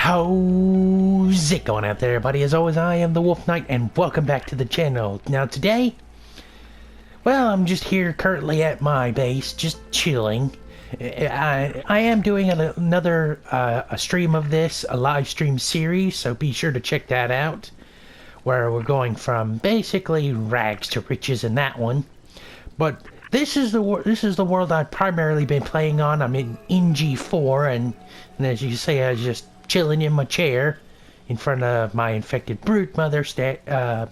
How's it going out there, everybody? As always, I am the Wolf Knight, and welcome back to the channel. Now today, well, I'm just here currently at my base, just chilling. I am doing another stream of this, a live stream series, so be sure to check that out, where we're going from basically rags to riches in that one. But this is the world I've primarily been playing on. I'm in NG4, and as you can see, I was just chilling in my chair in front of my infected brood mother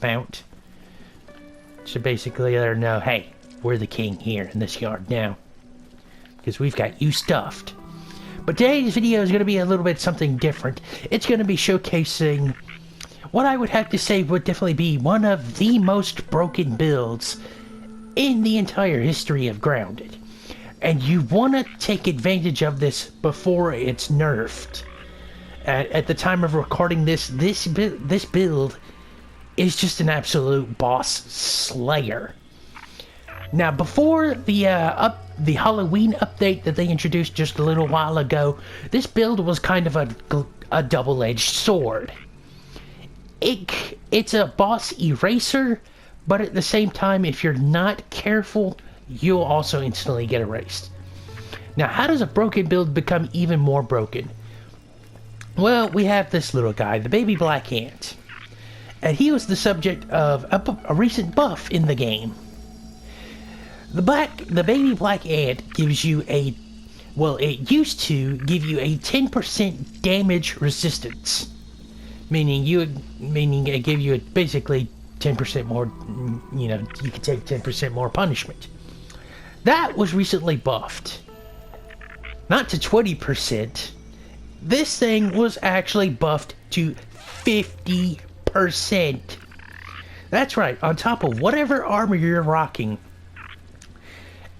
mount. So basically let her know, hey, we're the king here in this yard now, because we've got you stuffed. But today's video is going to be a little bit something different. It's going to be showcasing what I would have to say would definitely be one of the most broken builds in the entire history of Grounded. And you want to take advantage of this before it's nerfed. At the time of recording this build is just an absolute boss slayer. Now, before the Halloween update that they introduced just a little while ago, this build was kind of a double-edged sword. It's a boss eraser, but at the same time, if you're not careful, you'll also instantly get erased. Now, how does a broken build become even more broken? Well, we have this little guy, the baby black ant. And he was the subject of a recent buff in the game. The baby black ant gives you it used to give you a 10% damage resistance. Meaning it gave you basically 10% more, you could take 10% more punishment. That was recently buffed. Not to 20%. This thing was actually buffed to 50%. That's right, on top of whatever armor you're rocking.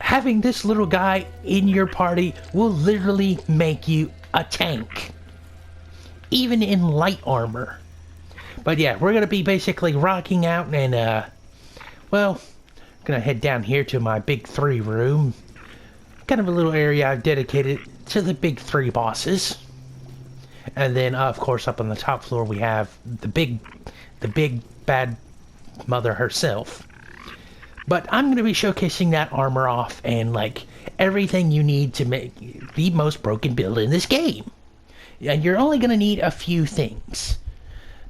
Having this little guy in your party will literally make you a tank. Even in light armor. But yeah, we're going to be basically rocking out and, I'm going to head down here to my big 3 room. Kind of a little area I've dedicated to the big 3 bosses. And then, of course, up on the top floor we have the big bad mother herself. But I'm going to be showcasing that armor off and, everything you need to make the most broken build in this game. And you're only going to need a few things.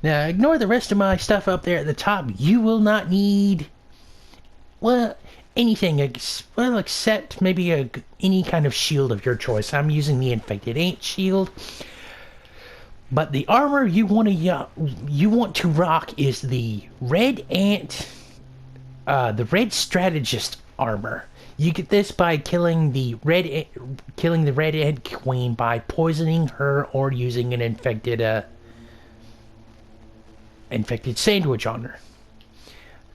Now, ignore the rest of my stuff up there at the top. You will not need, anything except maybe any kind of shield of your choice. I'm using the infected ant shield. But the armor you want to rock is the red ant, the red strategist armor. You get this by killing the red ant queen by poisoning her or using an infected sandwich on her.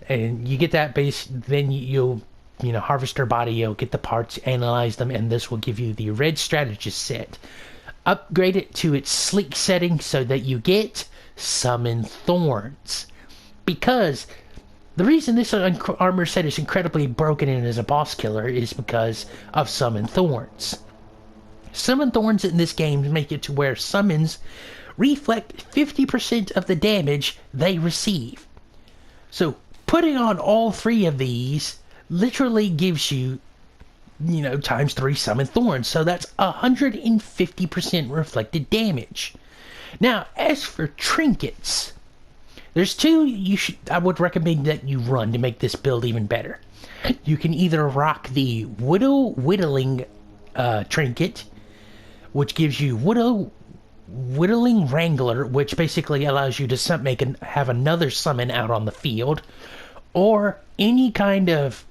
And you get that base, then you'll harvest her body, you'll get the parts, analyze them, and this will give you the red strategist set. Upgrade it to its sleek setting so that you get Summon Thorns. Because the reason this armor set is incredibly broken and is a boss killer is because of Summon Thorns. Summon Thorns in this game make it to where summons reflect 50% of the damage they receive. So putting on all 3 of these literally gives you times 3 Summon Thorns. So that's 150% reflected damage. Now, as for trinkets, there's 2 I would recommend that you run to make this build even better. You can either rock the Whittling trinket, which gives you Whittling Wrangler, which basically allows you to have another summon out on the field, or any kind of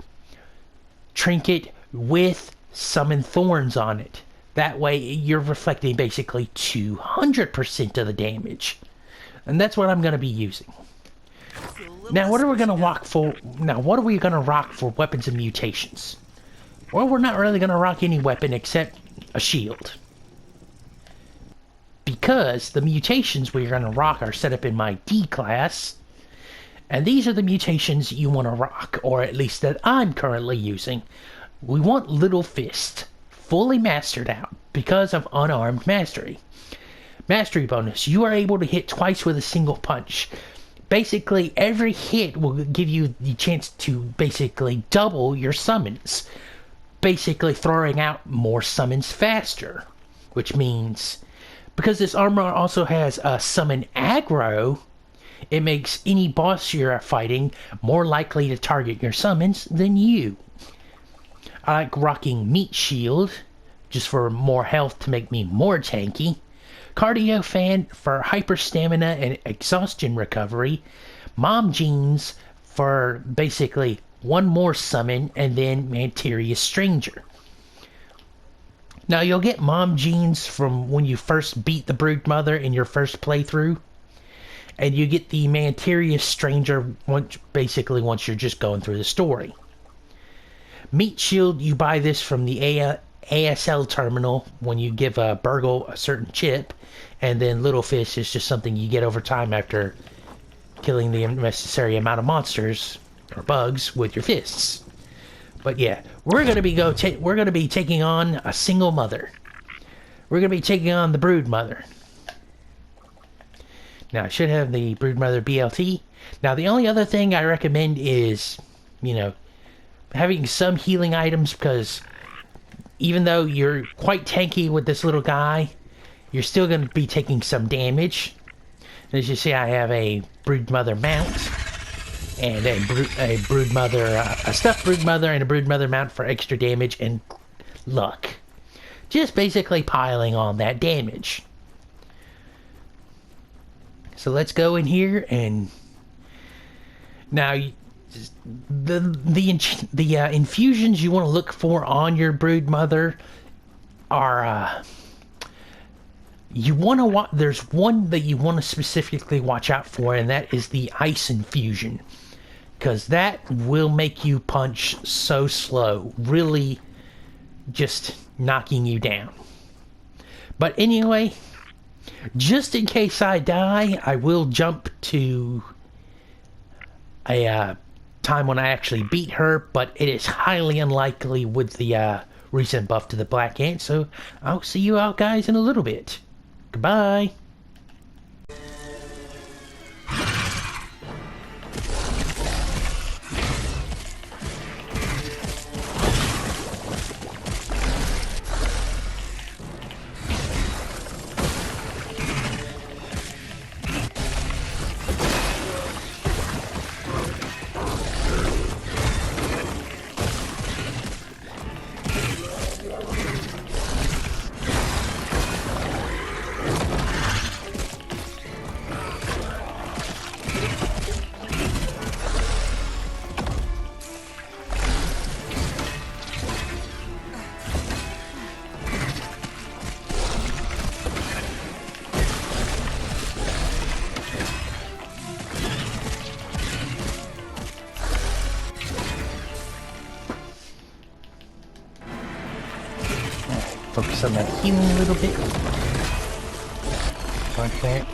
trinket with Summon Thorns on it. That way you're reflecting basically 200% of the damage. And that's what I'm going to be using. Now, what are we going to rock for? Weapons and mutations? Well, we're not really going to rock any weapon except a shield. Because the mutations we're going to rock are set up in my D class. And these are the mutations you want to rock, or at least that I'm currently using. We want Little Fist, fully mastered out, because of unarmed mastery. Mastery bonus. You are able to hit twice with a single punch. Basically, every hit will give you the chance to basically double your summons. Basically throwing out more summons faster. Which means, because this armor also has a summon aggro, it makes any boss you're fighting more likely to target your summons than you. I like rocking Meat Shield, just for more health to make me more tanky. Cardio Fan for hyper stamina and exhaustion recovery. Mom Jeans for basically one more summon, and then Manterius Stranger. Now you'll get Mom Jeans from when you first beat the Broodmother in your first playthrough. And you get the Manterius Stranger once you're just going through the story. Meat Shield, you buy this from the ASL terminal when you give a Burgle a certain chip, and then Little Fish is just something you get over time after killing the necessary amount of monsters or bugs with your fists. But yeah, we're gonna be taking on a single mother. We're gonna be taking on the Broodmother. Now I should have the Broodmother BLT. Now the only other thing I recommend is, having some healing items, because even though you're quite tanky with this little guy, you're still going to be taking some damage. As you see, I have a Broodmother mount and a stuffed Broodmother and a Broodmother mount for extra damage and luck. Just basically piling on that damage. So let's go in here, and now the infusions you want to look for on your Broodmother are there's one that you want to specifically watch out for, and that is the ice infusion, because that will make you punch so slow, really just knocking you down. But anyway, just in case I die, I will jump to a time when I actually beat her, but it is highly unlikely with the recent buff to the Black Ant, so I'll see you out guys in a little bit. Goodbye. Focus on that healing a little bit. Like that.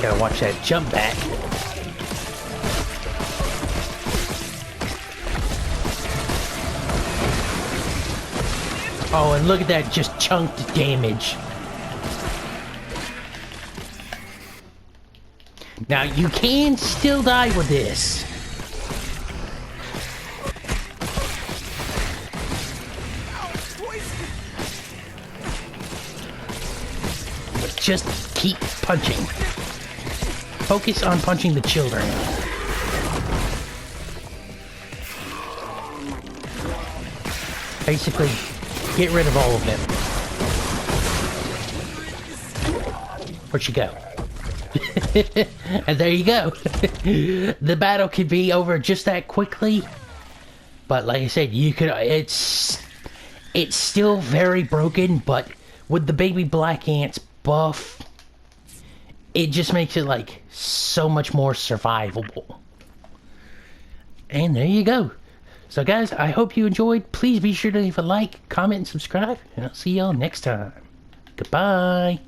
Gotta watch that jump back. Oh, and look at that just chunked damage. Now, you can still die with this. But just keep punching. Focus on punching the children. Basically, get rid of all of them. Where'd you go? And there you go. The battle could be over just that quickly, but like I said, you could. It's still very broken, but with the baby Black Ants buff, it just makes it like so much more survivable. And there you go. So guys, I hope you enjoyed. Please be sure to leave a like, comment, and subscribe, and I'll see y'all next time. Goodbye.